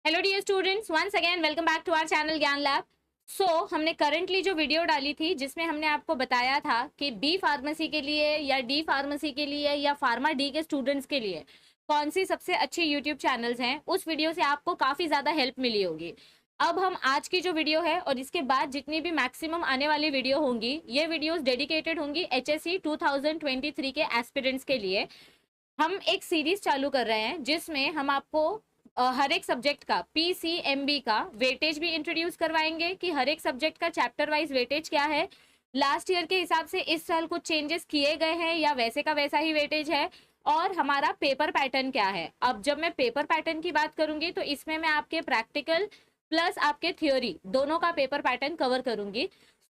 Hello dear students, once again welcome back to our channel Gyan lab. हमने currently जो video डाली थी जिसमें हमने आपको बताया था कि बी फार्मेसी के लिए या डी फार्मेसी के लिए या फार्मा डी के स्टूडेंट्स के लिए कौन सी सबसे अच्छी यूट्यूब चैनल्स हैं, उस वीडियो से आपको काफ़ी ज़्यादा हेल्प मिली होगी। अब हम आज की जो वीडियो है और इसके बाद जितनी भी मैक्सिमम आने वाली वीडियो होंगी, ये वीडियोस डेडिकेटेड होंगी एचएससी 2023 के एस्पिरेंट्स के लिए। हम एक सीरीज चालू कर रहे हैं जिसमें हम आपको हर एक सब्जेक्ट का पीसीएमबी का वेटेज भी इंट्रोड्यूस करवाएंगे कि हर एक सब्जेक्ट का चैप्टर वाइज वेटेज क्या है, लास्ट ईयर के हिसाब से इस साल कुछ चेंजेस किए गए हैं या वैसे का वैसा ही वेटेज है, और हमारा पेपर पैटर्न क्या है। अब जब मैं पेपर पैटर्न की बात करूंगी तो इसमें मैं आपके प्रैक्टिकल प्लस आपके थ्योरी दोनों का पेपर पैटर्न कवर करूंगी।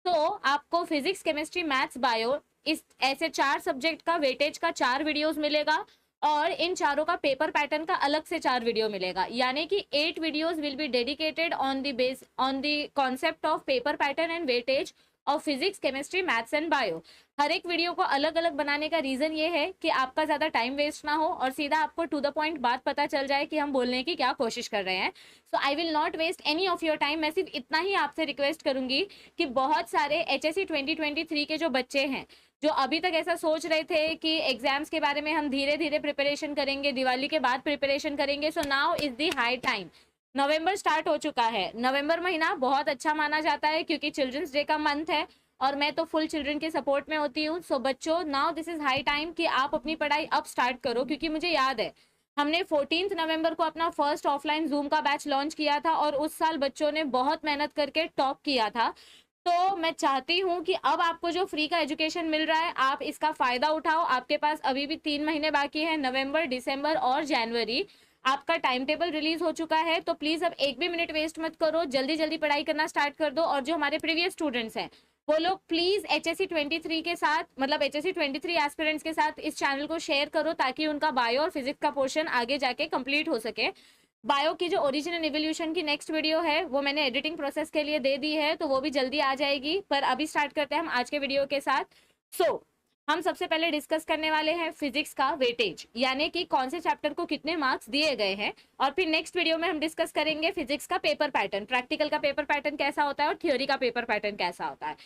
तो आपको फिजिक्स, केमिस्ट्री, मैथ्स, बायो इस ऐसे 4 सब्जेक्ट का वेटेज का 4 वीडियोस मिलेगा और इन चारों का पेपर पैटर्न का अलग से 4 वीडियो मिलेगा, यानी कि 8 videos will be dedicated on the concept of paper pattern and weightage of physics, chemistry, maths and bio. हर एक वीडियो को अलग अलग बनाने का रीजन ये है कि आपका ज्यादा टाइम वेस्ट ना हो और सीधा आपको टू द पॉइंट बात पता चल जाए कि हम बोलने की क्या कोशिश कर रहे हैं। So I will not waste any of your time. मैं सिर्फ इतना ही आपसे रिक्वेस्ट करूंगी कि बहुत सारे एचएससी 2023 के जो बच्चे हैं जो अभी तक ऐसा सोच रहे थे कि एग्जाम्स के बारे में हम धीरे धीरे प्रिपरेशन करेंगे, दिवाली के बाद प्रिपरेशन करेंगे, so now is the high time. November start हो चुका है। नवंबर महीना बहुत अच्छा माना जाता है क्योंकि चिल्ड्रंस डे का मंथ है और मैं तो फुल चिल्ड्रन के सपोर्ट में होती हूँ। सो बच्चों, now this is high time कि आप अपनी पढ़ाई अब स्टार्ट करो, क्योंकि मुझे याद है हमने 14 नवंबर को अपना फर्स्ट ऑफलाइन जूम का बैच लॉन्च किया था और उस साल बच्चों ने बहुत मेहनत करके टॉप किया था। तो मैं चाहती हूँ कि अब आपको जो फ्री का एजुकेशन मिल रहा है आप इसका फायदा उठाओ। आपके पास अभी भी 3 महीने बाकी है, नवंबर, दिसंबर और जनवरी। आपका टाइम टेबल रिलीज हो चुका है, तो प्लीज अब एक भी मिनट वेस्ट मत करो, जल्दी जल्दी पढ़ाई करना स्टार्ट कर दो। और जो हमारे प्रीवियस स्टूडेंट्स हैं वो लोग प्लीज एचएससी 23 के साथ, मतलब एचएससी 23 एस्पिरेंट्स के साथ इस चैनल को शेयर करो ताकि उनका बायो और फिजिक्स का पोर्शन आगे जाके कंप्लीट हो सके। बायो की जो ओरिजिन एंड इवोल्यूशन की नेक्स्ट वीडियो है वो मैंने एडिटिंग प्रोसेस के लिए दे दी है, तो वो भी जल्दी आ जाएगी। पर अभी स्टार्ट करते हैं हम आज के वीडियो के साथ। हम सबसे पहले डिस्कस करने वाले हैं फिजिक्स का वेटेज, यानी कि कौन से चैप्टर को कितने मार्क्स दिए गए हैं, और फिर नेक्स्ट वीडियो में हम डिस्कस करेंगे फिजिक्स का पेपर पैटर्न, प्रैक्टिकल का पेपर पैटर्न कैसा होता है और थ्योरी का पेपर पैटर्न कैसा होता है।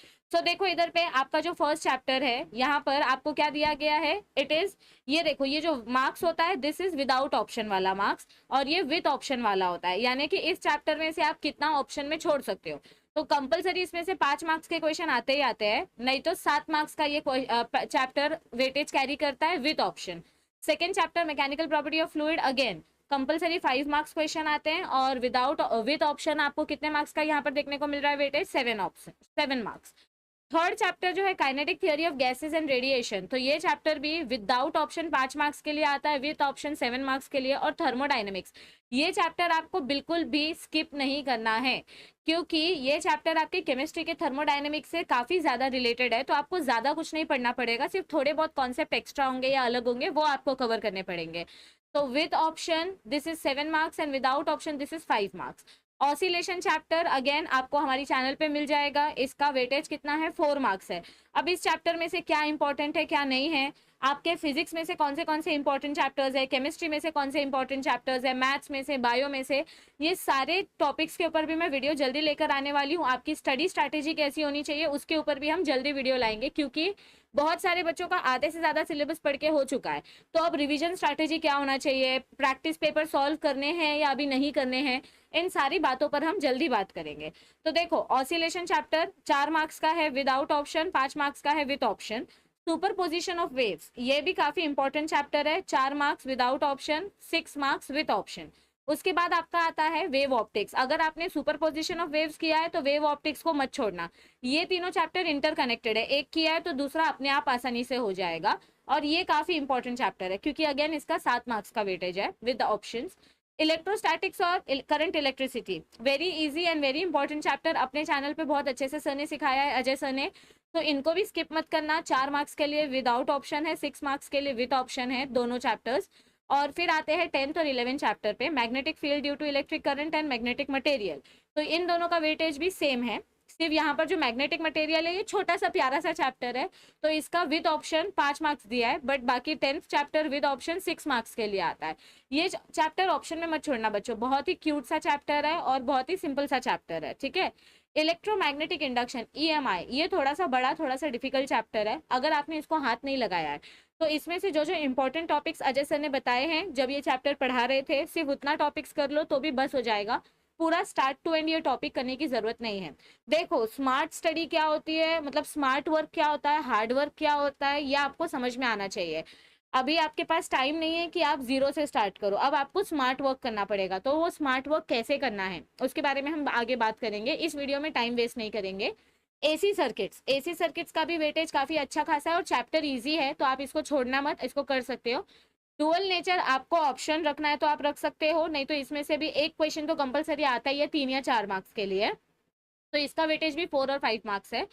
देखो इधर पे आपका जो फर्स्ट चैप्टर है, यहाँ पर आपको क्या दिया गया है, इट इज, ये देखो, ये जो मार्क्स होता है दिस इज विदाउट ऑप्शन वाला मार्क्स और ये विद ऑप्शन वाला होता है, यानी कि इस चैप्टर में से आप कितना ऑप्शन में छोड़ सकते हो। तो कंपलसरी इसमें से 5 मार्क्स के क्वेश्चन आते ही आते हैं, नहीं तो 7 मार्क्स का ये चैप्टर वेटेज कैरी करता है with option. Second chapter mechanical property of fluid, again compulsory 5 marks question आते हैं और विद ऑप्शन आपको कितने मार्क्स का यहाँ पर देखने को मिल रहा है वेटेज, 7 मार्क्स। थर्ड चैप्टर जो है kinetic theory of gases and radiation, तो ये चैप्टर भी विदाउट ऑप्शन 5 मार्क्स के लिए आता है, विद ऑप्शन 7 मार्क्स के लिए। और थर्मोडाइनमिक्स, ये चैप्टर आपको बिल्कुल भी स्किप नहीं करना है क्योंकि ये चैप्टर आपके केमिस्ट्री के थर्मोडाइनमिक्स से काफी ज्यादा रिलेटेड है, तो आपको ज्यादा कुछ नहीं पढ़ना पड़ेगा, सिर्फ थोड़े बहुत कॉन्सेप्ट एक्स्ट्रा होंगे या अलग होंगे वो आपको कवर करने पड़ेंगे। तो with option this is 7 marks and without option this is 5 marks. Oscillation chapter again आपको हमारी चैनल पे मिल जाएगा, इसका वेटेज कितना है, 4 मार्क्स है। अब इस चैप्टर में से क्या इंपॉर्टेंट है क्या नहीं है, आपके फिजिक्स में से कौन से इंपॉर्टेंट चैप्टर्स है, केमिस्ट्री में से कौन से इंपॉर्टेंट चैप्टर्स है, मैथ्स में से, बायो में से, ये सारे टॉपिक्स के ऊपर भी मैं वीडियो जल्दी लेकर आने वाली हूँ। आपकी स्टडी स्ट्रैटेजी कैसी होनी चाहिए उसके ऊपर भी हम जल्दी वीडियो लाएंगे, क्योंकि बहुत सारे बच्चों का आधे से ज्यादा सिलेबस पढ़ के हो चुका है। तो अब रिवीजन स्ट्रैटेजी क्या होना चाहिए, प्रैक्टिस पेपर सॉल्व करने हैं या अभी नहीं करने हैं, इन सारी बातों पर हम जल्दी बात करेंगे। तो देखो ऑसिलेशन चैप्टर 4 मार्क्स का है विदाउट ऑप्शन, 5 मार्क्स का है with option. Superposition of waves, ये भी काफी इंपॉर्टेंट चैप्टर है, 4 marks without option, 6 marks with option. उसके बाद आपका आता है वेव ऑप्टिक्स, अगर आपने सुपरपोजिशन ऑफ वेव्स किया है तो वेव ऑप्टिक्स को मत छोड़ना, ये तीनों चैप्टर इंटरकनेक्टेड है, एक किया है तो दूसरा अपने आप आसानी से हो जाएगा और ये काफी इंपॉर्टेंट चैप्टर है क्योंकि अगेन इसका 7 मार्क्स का वेटेज है विद ऑप्शंस। इलेक्ट्रोस्टैटिक्स और current electricity, very easy and very important chapter, अपने चैनल पे बहुत अच्छे से सर ने सिखाया है, अजय सर ने, तो इनको भी स्किप मत करना। 4 मार्क्स के लिए विदाउट ऑप्शन है, 6 मार्क्स के लिए विद ऑप्शन है दोनों चैप्टर्स। और फिर आते हैं 10th और 11th चैप्टर पे, magnetic field due to electric current and magnetic material, तो इन दोनों का वेटेज भी सेम है, सिर्फ यहाँ पर जो मैग्नेटिक मटेरियल है ये छोटा सा प्यारा सा चैप्टर है, तो इसका विद ऑप्शन 5 मार्क्स दिया है, बट बाकी 10th chapter with option 6 marks के लिए आता है। ये चैप्टर ऑप्शन में मत छोड़ना बच्चों, बहुत ही क्यूट सा चैप्टर है और बहुत ही सिंपल सा चैप्टर है, ठीक है। इलेक्ट्रोमैग्नेटिक इंडक्शन EMI, ये थोड़ा सा बड़ा थोड़ा सा डिफिकल्ट चैप्टर है, अगर आपने इसको हाथ नहीं लगाया है तो इसमें से जो जो इंपॉर्टेंट टॉपिक्स अजय सर ने बताए हैं जब ये चैप्टर पढ़ा रहे थे, सिर्फ उतना टॉपिक्स कर लो तो भी बस हो जाएगा, पूरा स्टार्ट टू एंड ये टॉपिक करने की जरूरत नहीं है। देखो स्मार्ट स्टडी क्या होती है, मतलब स्मार्ट वर्क क्या होता है, हार्ड वर्क क्या होता है, ये आपको समझ में आना चाहिए। अभी आपके पास टाइम नहीं है कि आप जीरो से स्टार्ट करो, अब आपको स्मार्ट वर्क करना पड़ेगा, तो वो स्मार्ट वर्क कैसे करना है उसके बारे में हम आगे बात करेंगे, इस वीडियो में टाइम वेस्ट नहीं करेंगे। एसी सर्किट्स का भी वेटेज काफी अच्छा खासा है और चैप्टर इजी है, तो आप इसको छोड़ना मत, इसको कर सकते हो। डुअल नेचर आपको ऑप्शन रखना है तो आप रख सकते हो, नहीं तो इसमें से भी एक क्वेश्चन तो कंपलसरी आता ही है 3 या 4 मार्क्स के लिए, तो इसका वेटेज भी 4 और 5 मार्क्स है।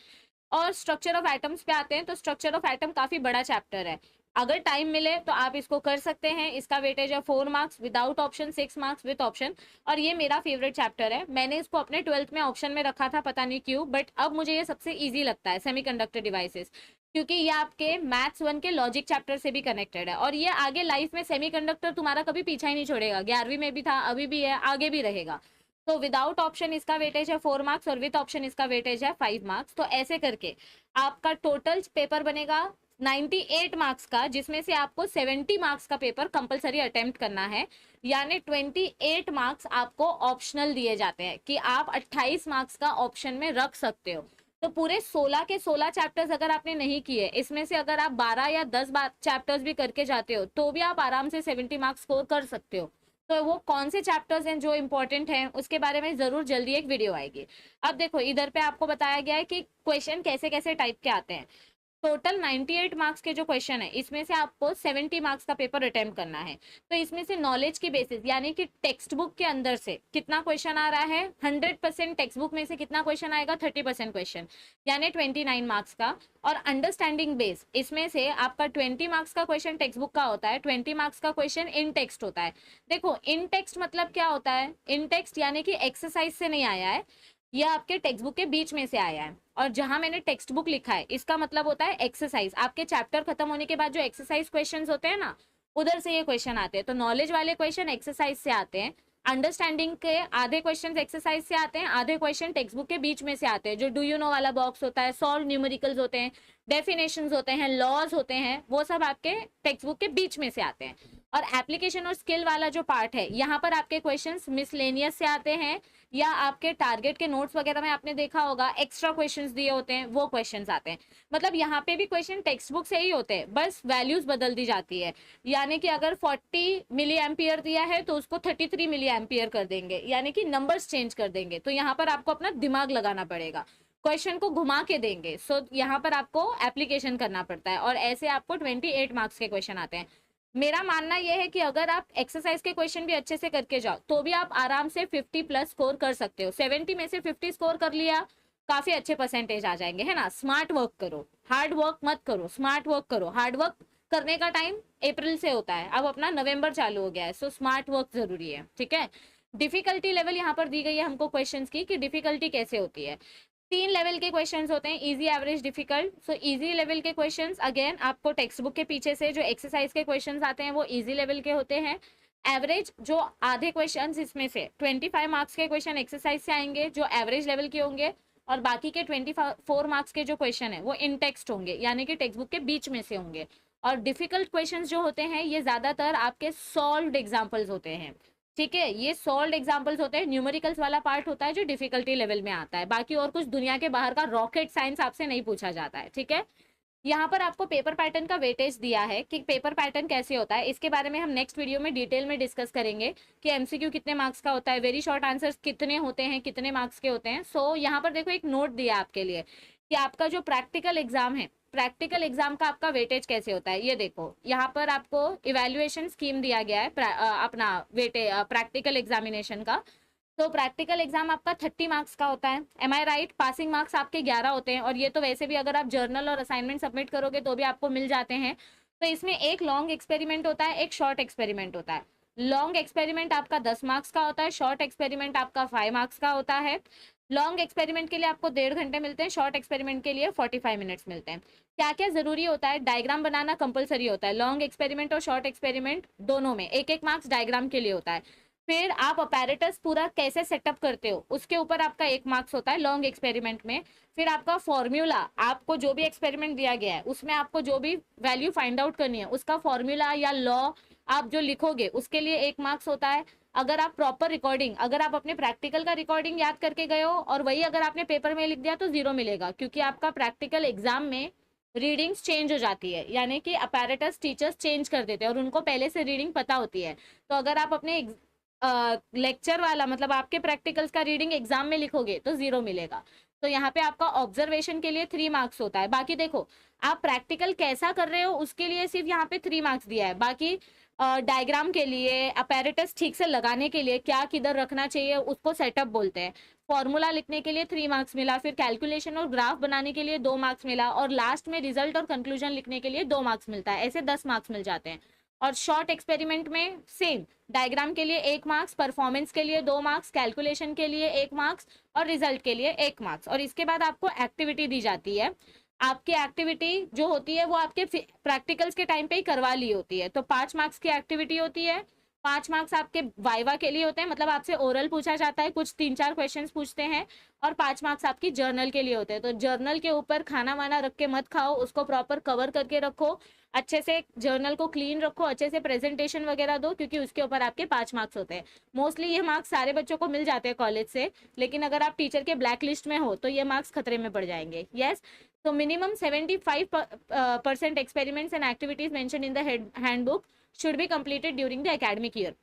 और स्ट्रक्चर ऑफ एटम्स पे आते हैं, तो स्ट्रक्चर ऑफ एटम काफी बड़ा चैप्टर है, अगर टाइम मिले तो आप इसको कर सकते हैं। इसका वेटेज है 4 marks without option, 6 marks with option, और ये मेरा फेवरेट चैप्टर है, मैंने इसको अपने 12th में ऑप्शन में रखा था, पता नहीं क्यों, बट अब मुझे ये सबसे ईजी लगता है, सेमीकंडक्टर डिवाइसेस, क्योंकि ये आपके मैथ्स 1 के लॉजिक चैप्टर से भी कनेक्टेड है, और ये आगे लाइफ में सेमीकंडक्टर तुम्हारा कभी पीछा ही नहीं छोड़ेगा, 11वीं में भी था, अभी भी है, आगे भी रहेगा। तो विदाउट ऑप्शन इसका वेटेज है 4 मार्क्स और विद ऑप्शन इसका वेटेज है 5 मार्क्स, तो ऐसे करके आपका टोटल पेपर बनेगा 98 मार्क्स का, जिसमें से आपको 70 मार्क्स का पेपर कंपलसरी अटेम्प्ट करना है, यानी 28 मार्क्स आपको ऑप्शनल दिए जाते हैं कि आप 28 मार्क्स का ऑप्शन में रख सकते हो। तो पूरे 16 के 16 चैप्टर्स अगर आपने नहीं किए, इसमें से अगर आप 12 या 10 चैप्टर्स भी करके जाते हो तो भी आप आराम से 70 मार्क्स स्कोर कर सकते हो। तो वो कौन से चैप्टर्स हैं जो इंपॉर्टेंट हैं उसके बारे में जरूर जल्दी एक वीडियो आएगी। अब देखो इधर पे आपको बताया गया है कि क्वेश्चन कैसे कैसे टाइप के आते हैं। टोटल 98 मार्क्स के जो क्वेश्चन है इसमें से आपको 70 मार्क्स का पेपर अटेम्प्ट करना है, तो इसमें से नॉलेज की बेसिस यानी कि टेक्स्ट बुक के अंदर से कितना क्वेश्चन आ रहा है, 100% टेक्स्ट बुक में से कितना क्वेश्चन आएगा, 30% क्वेश्चन यानी 29 मार्क्स का। और अंडरस्टैंडिंग बेस, इसमें से आपका 20 मार्क्स का क्वेश्चन टेक्स्ट बुक का होता है, 20 मार्क्स का क्वेश्चन इन टेक्स्ट होता है। देखो इन टेक्स्ट मतलब क्या होता है, इन टेक्स्ट यानी कि एक्सरसाइज से नहीं आया है, यह आपके टेक्स्ट बुक के बीच में से आया है, और जहां मैंने टेक्स्ट बुक लिखा है इसका मतलब होता है एक्सरसाइज, आपके चैप्टर खत्म होने के बाद जो एक्सरसाइज क्वेश्चंस होते हैं ना, उधर से ये क्वेश्चन आते हैं। तो नॉलेज वाले क्वेश्चन एक्सरसाइज से आते हैं, अंडरस्टैंडिंग के आधे क्वेश्चन एक्सरसाइज से आते हैं, आधे क्वेश्चन टेक्स्ट बुक के बीच में से आते हैं, जो डू यू नो वाला बॉक्स होता है, सॉल्व न्यूमेरिकल्स होते हैं, डेफिनेशंस होते हैं, लॉज होते हैं, वो सब आपके टेक्स्ट बुक के बीच में से आते हैं। और एप्लीकेशन और स्किल वाला जो पार्ट है, यहाँ पर आपके क्वेश्चंस मिसलेनियस से आते हैं, या आपके टारगेट के नोट्स वगैरह में आपने देखा होगा एक्स्ट्रा क्वेश्चंस दिए होते हैं, वो क्वेश्चंस आते हैं। मतलब यहाँ पे भी क्वेश्चन टेक्स्ट बुक से ही होते हैं, बस वैल्यूज बदल दी जाती है, यानी कि अगर 40 मिली एम्पियर दिया है तो उसको 33 मिली एम्पियर कर देंगे, यानी कि नंबर्स चेंज कर देंगे। तो यहाँ पर आपको अपना दिमाग लगाना पड़ेगा, क्वेश्चन को घुमा के देंगे, सो यहाँ पर आपको एप्लीकेशन करना पड़ता है, और ऐसे आपको 28 मार्क्स के क्वेश्चन आते हैं। मेरा मानना यह है कि अगर आप एक्सरसाइज के क्वेश्चन भी अच्छे से करके जाओ तो भी आप आराम से 50 प्लस स्कोर कर सकते हो। 70 में से 50 स्कोर कर लिया, काफी अच्छे परसेंटेज आ जाएंगे, है ना। स्मार्ट वर्क करो, हार्ड वर्क मत करो, स्मार्ट वर्क करो। हार्ड वर्क करने का टाइम अप्रैल से होता है, अब अपना नवंबर चालू हो गया है, सो स्मार्ट वर्क जरूरी है, ठीक है। डिफिकल्टी लेवल यहाँ पर दी गई है हमको क्वेश्चंस की कि डिफिकल्टी कैसे होती है। 3 लेवल के क्वेश्चंस होते हैं, easy, average, difficult. So easy level के क्वेश्चंस अगेन आपको टेक्स्ट बुक के पीछे से जो एक्सरसाइज के क्वेश्चंस आते हैं वो इजी लेवल के होते हैं। एवरेज जो आधे क्वेश्चंस, इसमें से 25 मार्क्स के क्वेश्चन एक्सरसाइज से आएंगे जो एवरेज लेवल के होंगे, और बाकी के 24 मार्क्स के जो क्वेश्चन है वो इन टेक्स्ट होंगे, यानी कि टेक्स्ट बुक के बीच में से होंगे। और डिफिकल्ट क्वेश्चंस जो होते हैं ये ज्यादातर आपके सॉल्व्ड एग्जाम्पल्स होते हैं, ठीक है। ये सॉल्व्ड एग्जांपल्स होते हैं, न्यूमेरिकल्स वाला पार्ट होता है जो डिफिकल्टी लेवल में आता है, बाकी और कुछ दुनिया के बाहर का रॉकेट साइंस आपसे नहीं पूछा जाता है, ठीक है। यहाँ पर आपको पेपर पैटर्न का वेटेज दिया है कि पेपर पैटर्न कैसे होता है, इसके बारे में हम नेक्स्ट वीडियो में डिटेल में डिस्कस करेंगे कि एमसीक्यू कितने मार्क्स का होता है, वेरी शॉर्ट आंसर्स कितने होते हैं, कितने मार्क्स के होते हैं। सो यहाँ पर देखो एक नोट दिया आपके लिए कि आपका जो प्रैक्टिकल एग्जाम है, प्रैक्टिकल एग्जाम का आपका वेटेज कैसे होता है। ये देखो यहाँ पर आपको इवैल्यूएशन स्कीम दिया गया है अपना प्रैक्टिकल एग्जामिनेशन का। तो प्रैक्टिकल एग्जाम आपका 30 मार्क्स का होता है, एम आई राइट। पासिंग मार्क्स आपके 11 होते हैं, और ये तो वैसे भी अगर आप जर्नल और असाइनमेंट सबमिट करोगे तो भी आपको मिल जाते हैं। तो इसमें एक लॉन्ग एक्सपेरिमेंट होता है, एक शॉर्ट एक्सपेरिमेंट होता है। लॉन्ग एक्सपेरिमेंट आपका 10 मार्क्स का होता है, शॉर्ट एक्सपेरिमेंट आपका 5 मार्क्स का होता है। लॉन्ग एक्सपेरिमेंट के लिए आपको 1.5 घंटे मिलते हैं, शॉर्ट एक्सपेरिमेंट के लिए 45 मिनट्स मिलते हैं। क्या क्या जरूरी होता है, डायग्राम बनाना कंपलसरी होता है, लॉन्ग एक्सपेरिमेंट और शॉर्ट एक्सपेरिमेंट दोनों में 1-1 मार्क्स डायग्राम के लिए होता है। फिर आप अपैरेटस पूरा कैसे सेटअप करते हो उसके ऊपर आपका 1 मार्क्स होता है लॉन्ग एक्सपेरिमेंट में। फिर आपका फॉर्मूला, आपको जो भी एक्सपेरिमेंट दिया गया है उसमें आपको जो भी वैल्यू फाइंड आउट करनी है उसका फॉर्मूला या लॉ आप जो लिखोगे उसके लिए 1 मार्क्स होता है। अगर आप प्रॉपर रिकॉर्डिंग, अगर आप अपने प्रैक्टिकल का रिकॉर्डिंग याद करके गए हो और वही अगर आपने पेपर में लिख दिया तो 0 मिलेगा, क्योंकि आपका प्रैक्टिकल एग्जाम में रीडिंग्स चेंज हो जाती है, यानी कि अपैरेटस टीचर्स चेंज कर देते हैं और उनको पहले से रीडिंग पता होती है। तो अगर आप अपने लेक्चर वाला मतलब आपके प्रैक्टिकल्स का रीडिंग एग्जाम में लिखोगे तो 0 मिलेगा। तो यहाँ पे आपका ऑब्जर्वेशन के लिए 3 मार्क्स होता है। बाकी देखो आप प्रैक्टिकल कैसा कर रहे हो उसके लिए सिर्फ यहाँ पे 3 मार्क्स दिया है। बाकी डायग्राम के लिए, अपैरेटस ठीक से लगाने के लिए, क्या किधर रखना चाहिए उसको सेटअप बोलते हैं, फॉर्मूला लिखने के लिए 3 मार्क्स मिला, फिर कैलकुलेशन और ग्राफ बनाने के लिए 2 मार्क्स मिला, और लास्ट में रिजल्ट और कंक्लूजन लिखने के लिए 2 मार्क्स मिलता है। ऐसे 10 मार्क्स मिल जाते हैं। और शॉर्ट एक्सपेरिमेंट में सेम, डायग्राम के लिए 1 मार्क्स, परफॉर्मेंस के लिए 2 मार्क्स, कैलकुलेशन के लिए 1 मार्क्स और रिजल्ट के लिए 1 मार्क्स। और इसके बाद आपको एक्टिविटी दी जाती है। आपकी एक्टिविटी जो होती है वो आपके प्रैक्टिकल्स के टाइम पे ही करवा ली होती है। तो 5 मार्क्स की एक्टिविटी होती है, 5 मार्क्स आपके वाइवा के लिए होते हैं, मतलब आपसे ओरल पूछा जाता है, कुछ 3-4 क्वेश्चंस पूछते हैं, और 5 मार्क्स आपकी जर्नल के लिए होते हैं। तो जर्नल के ऊपर खाना वाना रख के मत खाओ, उसको प्रॉपर कवर करके रखो, अच्छे से जर्नल को क्लीन रखो, अच्छे से प्रेजेंटेशन वगैरह दो, क्योंकि उसके ऊपर आपके 5 मार्क्स होते हैं। मोस्टली ये मार्क्स सारे बच्चों को मिल जाते हैं कॉलेज से, लेकिन अगर आप टीचर के ब्लैक लिस्ट में हो तो ये मार्क्स खतरे में पड़ जाएंगे। यस, तो minimum 75% experiments and activities mentioned in the handbook should be completed during the academic year।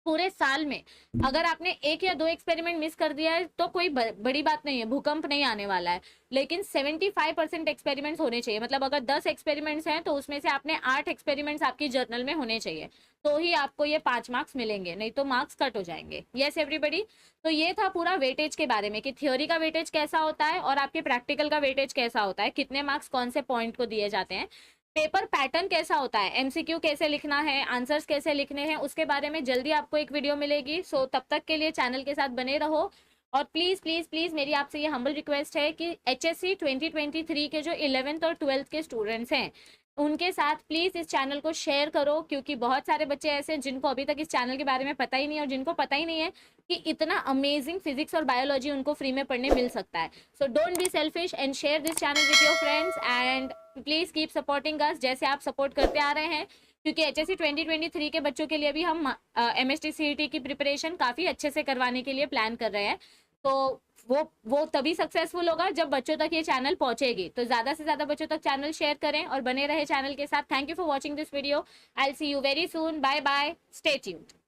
पूरे साल में अगर आपने 1 या 2 एक्सपेरिमेंट मिस कर दिया है तो कोई बड़ी बात नहीं है, भूकंप नहीं आने वाला है, लेकिन 75% एक्सपेरिमेंट्स होने चाहिए। मतलब अगर 10 एक्सपेरिमेंट्स हैं तो उसमें से आपने 8 एक्सपेरिमेंट्स आपकी जर्नल में होने चाहिए, तो ही आपको ये 5 मार्क्स मिलेंगे, नहीं तो मार्क्स कट हो जाएंगे। यस एवरीबडी, तो ये था पूरा वेटेज के बारे में कि थ्योरी का वेटेज कैसा होता है और आपके प्रैक्टिकल का वेटेज कैसा होता है, कितने मार्क्स कौन से पॉइंट को दिए जाते हैं, पेपर पैटर्न कैसा होता है, एमसीक्यू कैसे लिखना है, आंसर्स कैसे लिखने हैं, उसके बारे में जल्दी आपको एक वीडियो मिलेगी। सो तब तक के लिए चैनल के साथ बने रहो। और प्लीज प्लीज प्लीज मेरी आपसे ये हम्बल रिक्वेस्ट है कि HSC 2023 के जो 11th और 12th के स्टूडेंट्स हैं उनके साथ प्लीज इस चैनल को शेयर करो, क्योंकि बहुत सारे बच्चे ऐसे हैं जिनको अभी तक इस चैनल के बारे में पता ही नहीं है, और जिनको पता ही नहीं है कि इतना अमेजिंग फिजिक्स और बायोलॉजी उनको फ्री में पढ़ने मिल सकता है। So don't be selfish and share this channel with your friends, and please keep supporting us जैसे आप सपोर्ट करते आ रहे हैं, क्योंकि HSC 2023 के बच्चों के लिए भी हम MST CET की प्रिपरेशन काफ़ी अच्छे से करवाने के लिए प्लान कर रहे हैं। तो वो तभी सक्सेसफुल होगा जब बच्चों तक ये चैनल पहुंचेगी। तो ज़्यादा से ज़्यादा बच्चों तक चैनल शेयर करें और बने रहे चैनल के साथ। Thank you for watching this video. I will see you very soon. Bye bye, stay tuned.